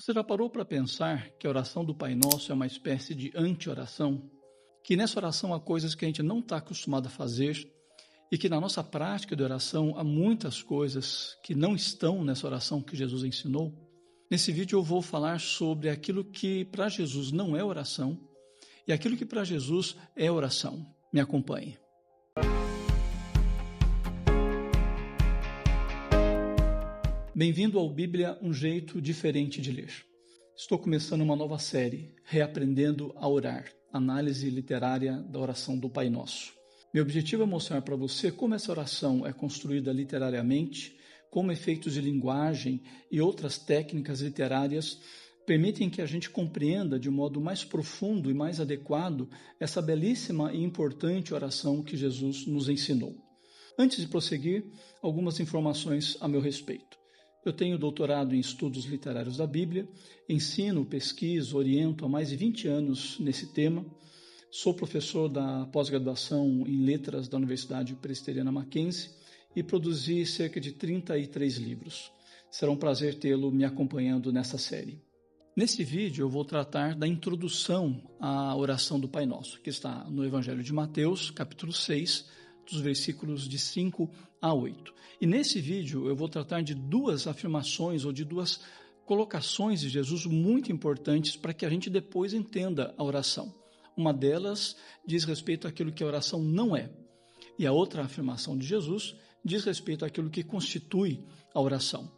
Você já parou para pensar que a oração do Pai Nosso é uma espécie de anti-oração? Que nessa oração há coisas que a gente não está acostumado a fazer e que na nossa prática de oração há muitas coisas que não estão nessa oração que Jesus ensinou? Nesse vídeo eu vou falar sobre aquilo que para Jesus não é oração e aquilo que para Jesus é oração. Me acompanhe. Bem-vindo ao Bíblia, um jeito diferente de ler. Estou começando uma nova série, Reaprendendo a Orar, análise literária da oração do Pai Nosso. Meu objetivo é mostrar para você como essa oração é construída literariamente, como efeitos de linguagem e outras técnicas literárias permitem que a gente compreenda de modo mais profundo e mais adequado essa belíssima e importante oração que Jesus nos ensinou. Antes de prosseguir, algumas informações a meu respeito. Eu tenho doutorado em estudos literários da Bíblia, ensino, pesquiso, oriento há mais de 20 anos nesse tema. Sou professor da pós-graduação em letras da Universidade Presbiteriana Mackenzie e produzi cerca de 33 livros. Será um prazer tê-lo me acompanhando nessa série. Nesse vídeo eu vou tratar da introdução à oração do Pai Nosso, que está no Evangelho de Mateus, capítulo 6, dos versículos de 5 a 8. E nesse vídeo eu vou tratar de duas afirmações ou de duas colocações de Jesus muito importantes para que a gente depois entenda a oração. Uma delas diz respeito àquilo que a oração não é. E a outra afirmação de Jesus diz respeito àquilo que constitui a oração.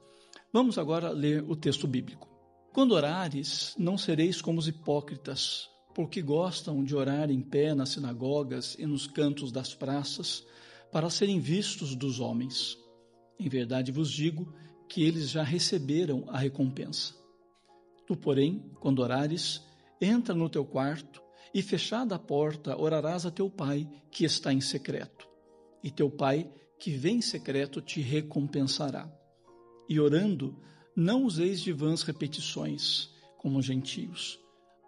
Vamos agora ler o texto bíblico. Quando orares, não sereis como os hipócritas, porque gostam de orar em pé nas sinagogas e nos cantos das praças, para serem vistos dos homens. Em verdade vos digo que eles já receberam a recompensa. Tu, porém, quando orares, entra no teu quarto e, fechada a porta, orarás a teu Pai, que está em secreto. E teu Pai, que vem em secreto, te recompensará. E orando, não useis de vãs repetições, como os gentios,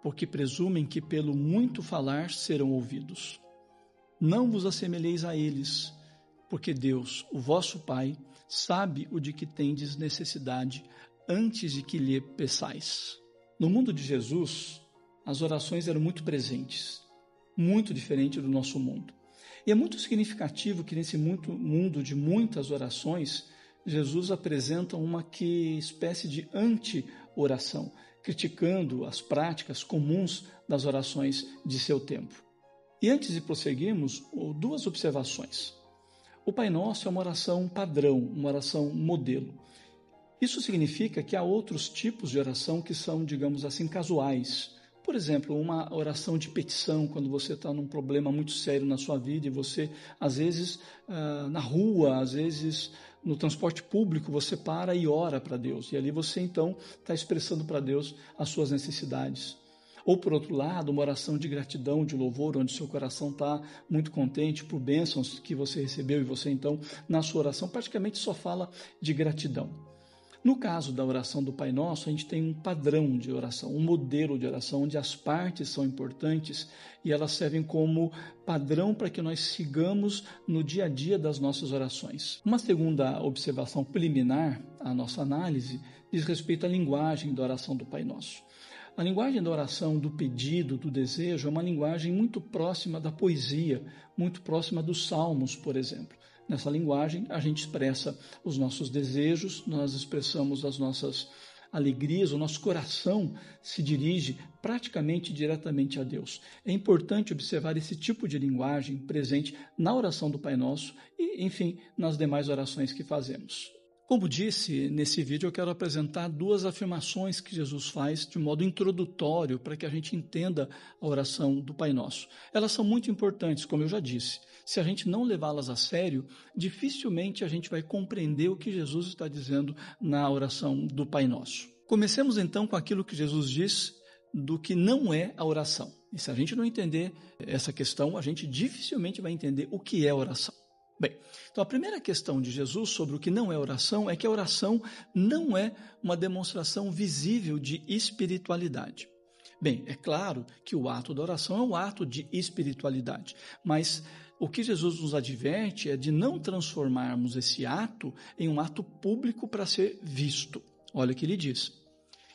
porque presumem que pelo muito falar serão ouvidos. Não vos assemelheis a eles, porque Deus, o vosso Pai, sabe o de que tendes necessidade antes de que lhe peçais. No mundo de Jesus, as orações eram muito presentes, muito diferente do nosso mundo. E é muito significativo que nesse mundo de muitas orações, Jesus apresenta uma espécie de anti-oração, criticando as práticas comuns das orações de seu tempo. E antes de prosseguirmos, duas observações. O Pai Nosso é uma oração padrão, uma oração modelo. Isso significa que há outros tipos de oração que são, digamos assim, casuais. Por exemplo, uma oração de petição, quando você está num problema muito sério na sua vida e você, às vezes, na rua, às vezes no transporte público, você para e ora para Deus. E ali você, então, está expressando para Deus as suas necessidades. Ou, por outro lado, uma oração de gratidão, de louvor, onde seu coração está muito contente por bênçãos que você recebeu e você, então, na sua oração, praticamente só fala de gratidão. No caso da oração do Pai Nosso, a gente tem um padrão de oração, um modelo de oração, onde as partes são importantes e elas servem como padrão para que nós sigamos no dia a dia das nossas orações. Uma segunda observação preliminar à nossa análise diz respeito à linguagem da oração do Pai Nosso. A linguagem da oração, do pedido, do desejo, é uma linguagem muito próxima da poesia, muito próxima dos salmos, por exemplo. Nessa linguagem, a gente expressa os nossos desejos, nós expressamos as nossas alegrias, o nosso coração se dirige praticamente diretamente a Deus. É importante observar esse tipo de linguagem presente na oração do Pai Nosso e, enfim, nas demais orações que fazemos. Como disse, nesse vídeo eu quero apresentar duas afirmações que Jesus faz de modo introdutório para que a gente entenda a oração do Pai Nosso. Elas são muito importantes, como eu já disse. Se a gente não levá-las a sério, dificilmente a gente vai compreender o que Jesus está dizendo na oração do Pai Nosso. Comecemos então com aquilo que Jesus diz do que não é a oração. E se a gente não entender essa questão, a gente dificilmente vai entender o que é oração. Bem, então a primeira questão de Jesus sobre o que não é oração é que a oração não é uma demonstração visível de espiritualidade. Bem, é claro que o ato da oração é um ato de espiritualidade, mas o que Jesus nos adverte é de não transformarmos esse ato em um ato público para ser visto. Olha o que ele diz.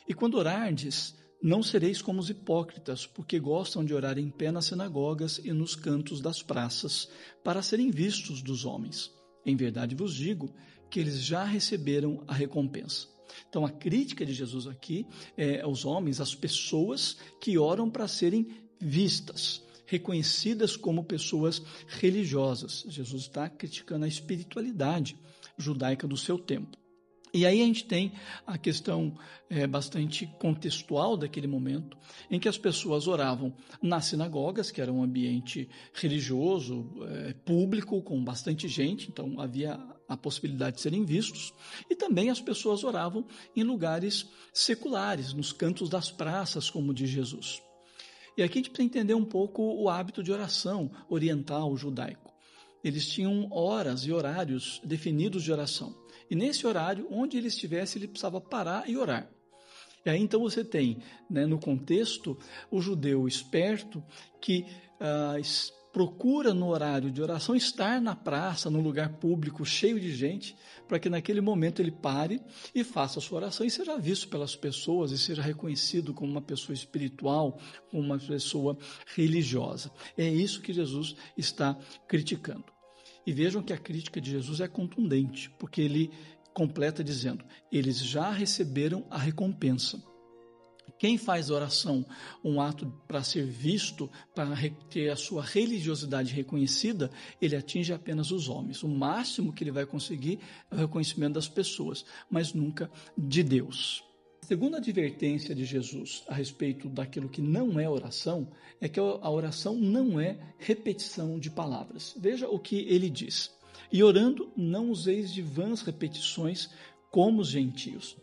E quando orardes, não sereis como os hipócritas, porque gostam de orar em pé nas sinagogas e nos cantos das praças, para serem vistos dos homens. Em verdade vos digo que eles já receberam a recompensa. Então a crítica de Jesus aqui é aos homens, às pessoas que oram para serem vistas, reconhecidas como pessoas religiosas. Jesus está criticando a espiritualidade judaica do seu tempo. E aí a gente tem a questão bastante contextual daquele momento, em que as pessoas oravam nas sinagogas, que era um ambiente religioso, público, com bastante gente, então havia a possibilidade de serem vistos, e também as pessoas oravam em lugares seculares, nos cantos das praças, como diz Jesus. E aqui a gente precisa entender um pouco o hábito de oração oriental, judaico. Eles tinham horas e horários definidos de oração. E nesse horário, onde ele estivesse, ele precisava parar e orar. E aí então você tem, no contexto, o judeu esperto que procura no horário de oração estar na praça, no lugar público, cheio de gente, para que naquele momento ele pare e faça a sua oração e seja visto pelas pessoas e seja reconhecido como uma pessoa espiritual, como uma pessoa religiosa. É isso que Jesus está criticando. E vejam que a crítica de Jesus é contundente, porque ele completa dizendo, eles já receberam a recompensa. Quem faz da oração um ato para ser visto, para ter a sua religiosidade reconhecida, ele atinge apenas os homens. O máximo que ele vai conseguir é o reconhecimento das pessoas, mas nunca de Deus. A segunda advertência de Jesus a respeito daquilo que não é oração é que a oração não é repetição de palavras. Veja o que ele diz. E orando, não useis de vãs repetições como os gentios.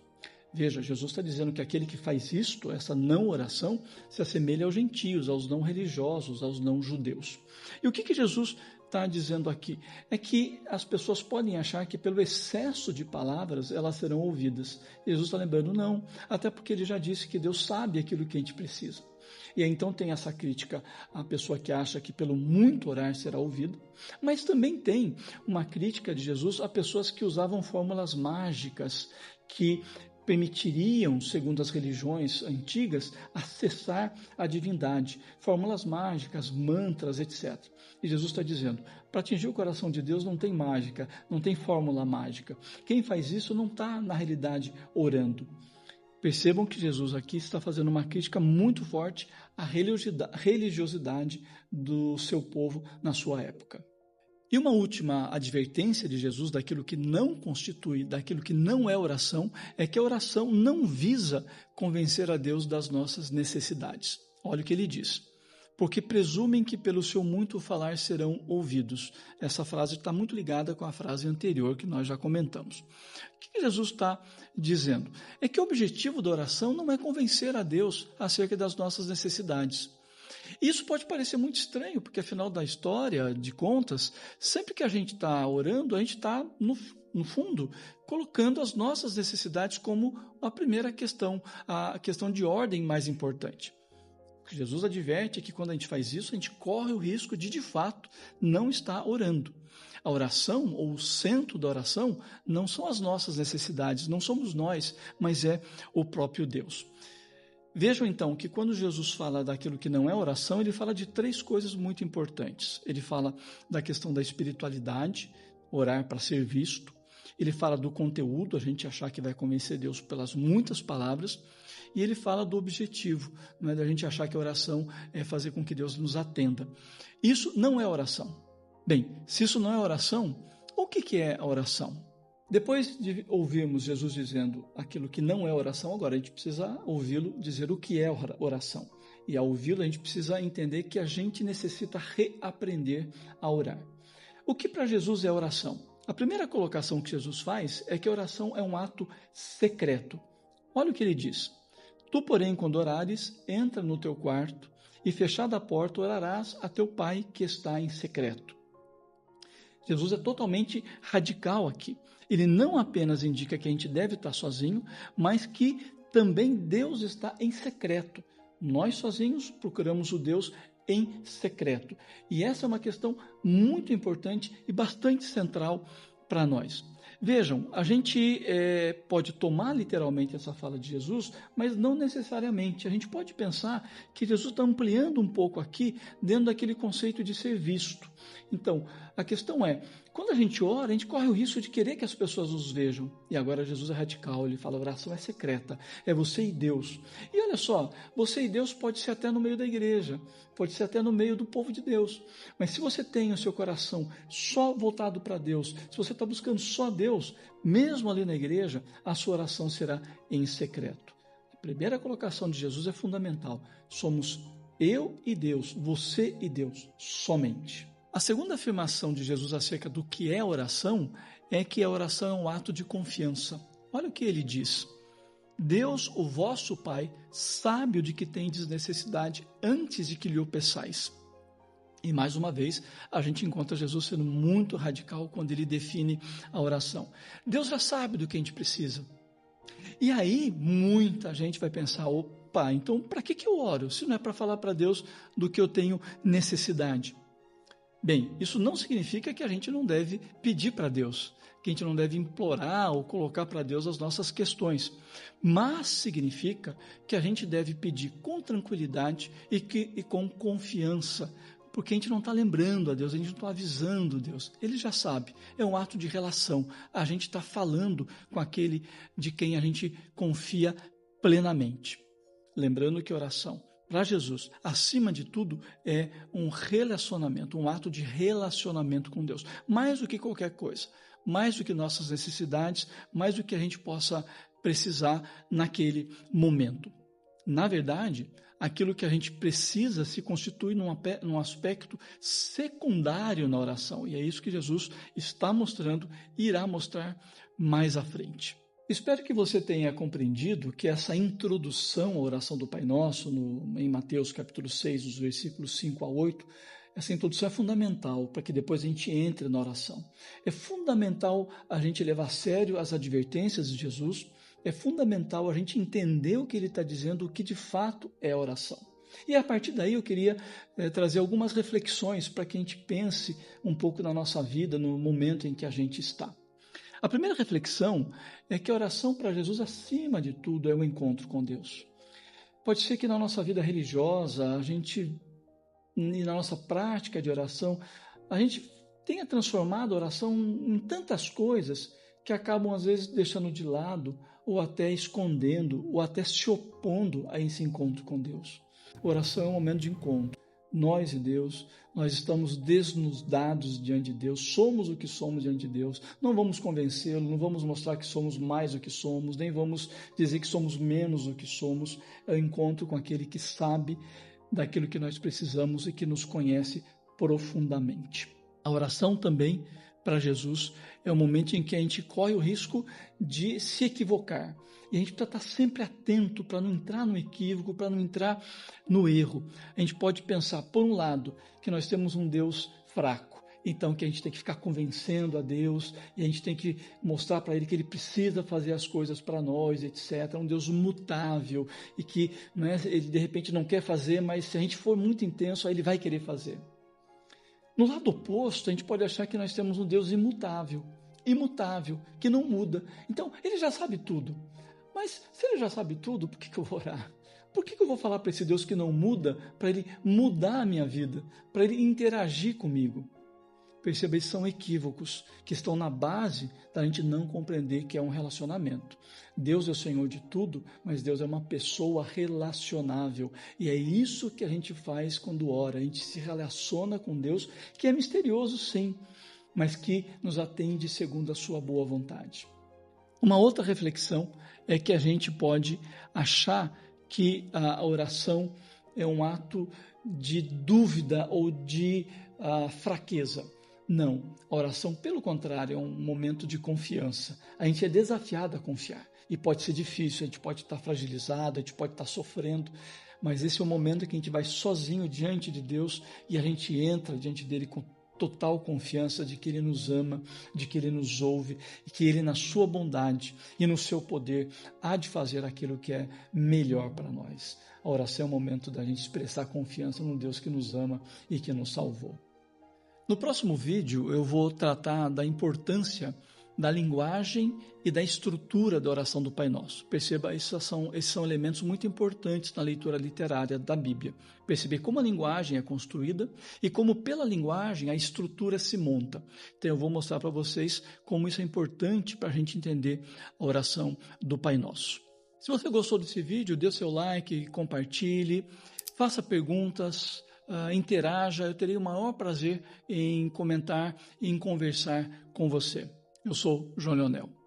Veja, Jesus está dizendo que aquele que faz isto, essa não oração, se assemelha aos gentios, aos não religiosos, aos não judeus. E o que Jesus está dizendo aqui? É que as pessoas podem achar que pelo excesso de palavras elas serão ouvidas. Jesus está lembrando, não, até porque ele já disse que Deus sabe aquilo que a gente precisa. E aí então tem essa crítica à pessoa que acha que pelo muito orar será ouvido, mas também tem uma crítica de Jesus a pessoas que usavam fórmulas mágicas que permitiriam, segundo as religiões antigas, acessar a divindade, fórmulas mágicas, mantras, etc. E Jesus está dizendo, para atingir o coração de Deus não tem mágica, não tem fórmula mágica. Quem faz isso não está, na realidade, orando. Percebam que Jesus aqui está fazendo uma crítica muito forte à religiosidade do seu povo na sua época. E uma última advertência de Jesus daquilo que não constitui, daquilo que não é oração, é que a oração não visa convencer a Deus das nossas necessidades. Olha o que ele diz. Porque presumem que pelo seu muito falar serão ouvidos. Essa frase está muito ligada com a frase anterior que nós já comentamos. O que Jesus está dizendo? É que o objetivo da oração não é convencer a Deus acerca das nossas necessidades. Isso pode parecer muito estranho, porque afinal da história, de contas, sempre que a gente está orando, a gente está, no fundo, colocando as nossas necessidades como a primeira questão, a questão de ordem mais importante. O que Jesus adverte é que quando a gente faz isso, a gente corre o risco de fato, não estar orando. A oração, ou o centro da oração, não são as nossas necessidades, não somos nós, mas é o próprio Deus. Vejam então que quando Jesus fala daquilo que não é oração, ele fala de três coisas muito importantes. Ele fala da questão da espiritualidade, orar para ser visto. Ele fala do conteúdo, a gente achar que vai convencer Deus pelas muitas palavras. E ele fala do objetivo, não é da gente achar que a oração é fazer com que Deus nos atenda. Isso não é oração. Bem, se isso não é oração, o que é a oração? Depois de ouvirmos Jesus dizendo aquilo que não é oração, agora a gente precisa ouvi-lo dizer o que é oração. E ao ouvi-lo a gente precisa entender que a gente necessita reaprender a orar. O que para Jesus é oração? A primeira colocação que Jesus faz é que a oração é um ato secreto. Olha o que ele diz. Tu, porém, quando orares, entra no teu quarto e fechada a porta orarás a teu pai que está em secreto. Jesus é totalmente radical aqui. Ele não apenas indica que a gente deve estar sozinho, mas que também Deus está em secreto. Nós sozinhos procuramos o Deus em secreto. E essa é uma questão muito importante e bastante central para nós. Vejam, a gente pode tomar literalmente essa fala de Jesus, mas não necessariamente. A gente pode pensar que Jesus está ampliando um pouco aqui dentro daquele conceito de ser visto. Então, a questão é, quando a gente ora, a gente corre o risco de querer que as pessoas nos vejam. E agora Jesus é radical, ele fala, a oração é secreta, é você e Deus. E olha só, você e Deus pode ser até no meio da igreja, pode ser até no meio do povo de Deus. Mas se você tem o seu coração só voltado para Deus, se você está buscando só Deus, mesmo ali na igreja, a sua oração será em secreto. A primeira colocação de Jesus é fundamental. Somos eu e Deus, você e Deus, somente. A segunda afirmação de Jesus acerca do que é oração é que a oração é um ato de confiança. Olha o que ele diz. Deus, o vosso Pai, sabe o de que tendes necessidade antes de que lhe o peçais. E mais uma vez, a gente encontra Jesus sendo muito radical quando ele define a oração. Deus já sabe do que a gente precisa. E aí, muita gente vai pensar, opa, então para que eu oro? Se não é para falar para Deus do que eu tenho necessidade. Bem, isso não significa que a gente não deve pedir para Deus, que a gente não deve implorar ou colocar para Deus as nossas questões, mas significa que a gente deve pedir com tranquilidade e com confiança, porque a gente não está lembrando a Deus, a gente não está avisando Deus, Ele já sabe, é um ato de relação, a gente está falando com aquele de quem a gente confia plenamente. Lembrando que oração para Jesus, acima de tudo, é um relacionamento, um ato de relacionamento com Deus. Mais do que qualquer coisa, mais do que nossas necessidades, mais do que a gente possa precisar naquele momento. Na verdade, aquilo que a gente precisa se constitui num aspecto secundário na oração. E é isso que Jesus está mostrando e irá mostrar mais à frente. Espero que você tenha compreendido que essa introdução à oração do Pai Nosso, em Mateus capítulo 6, dos versículos 5 a 8, essa introdução é fundamental para que depois a gente entre na oração. É fundamental a gente levar a sério as advertências de Jesus, é fundamental a gente entender o que ele está dizendo, o que de fato é a oração. E a partir daí eu queria trazer algumas reflexões para que a gente pense um pouco na nossa vida, no momento em que a gente está. A primeira reflexão é que a oração para Jesus, acima de tudo, é um encontro com Deus. Pode ser que na nossa vida religiosa, e na nossa prática de oração, a gente tenha transformado a oração em tantas coisas que acabam, às vezes, deixando de lado, ou até escondendo, ou até se opondo a esse encontro com Deus. A oração é um momento de encontro. Nós e Deus, nós estamos desnudados diante de Deus, somos o que somos diante de Deus, não vamos convencê-lo, não vamos mostrar que somos mais do que somos, nem vamos dizer que somos menos do que somos. É o encontro com aquele que sabe daquilo que nós precisamos e que nos conhece profundamente. A oração também, para Jesus, é o momento em que a gente corre o risco de se equivocar. E a gente precisa estar sempre atento para não entrar no equívoco, para não entrar no erro. A gente pode pensar, por um lado, que nós temos um Deus fraco, então que a gente tem que ficar convencendo a Deus, e a gente tem que mostrar para Ele que Ele precisa fazer as coisas para nós, etc. É um Deus mutável, e que Ele de repente não quer fazer, mas se a gente for muito intenso, aí Ele vai querer fazer. No lado oposto, a gente pode achar que nós temos um Deus imutável, que não muda. Então, Ele já sabe tudo. Mas se Ele já sabe tudo, por que eu vou orar? Por que eu vou falar para esse Deus que não muda, para Ele mudar a minha vida, para Ele interagir comigo? Perceba, esses são equívocos que estão na base da gente não compreender que é um relacionamento. Deus é o Senhor de tudo, mas Deus é uma pessoa relacionável. E é isso que a gente faz quando ora. A gente se relaciona com Deus, que é misterioso sim, mas que nos atende segundo a sua boa vontade. Uma outra reflexão é que a gente pode achar que a oração é um ato de dúvida ou de fraqueza. Não, a oração, pelo contrário, é um momento de confiança. A gente é desafiado a confiar. E pode ser difícil, a gente pode estar fragilizado, a gente pode estar sofrendo, mas esse é o momento que a gente vai sozinho diante de Deus e a gente entra diante dele com total confiança de que Ele nos ama, de que Ele nos ouve e que Ele, na sua bondade e no seu poder, há de fazer aquilo que é melhor para nós. A oração é o momento da gente expressar confiança no Deus que nos ama e que nos salvou. No próximo vídeo eu vou tratar da importância da linguagem e da estrutura da oração do Pai Nosso. Perceba, esses são elementos muito importantes na leitura literária da Bíblia. Perceber como a linguagem é construída e como pela linguagem a estrutura se monta. Então eu vou mostrar para vocês como isso é importante para a gente entender a oração do Pai Nosso. Se você gostou desse vídeo, dê seu like, compartilhe, faça perguntas, interaja. Eu terei o maior prazer em comentar e em conversar com você. Eu sou João Leonel.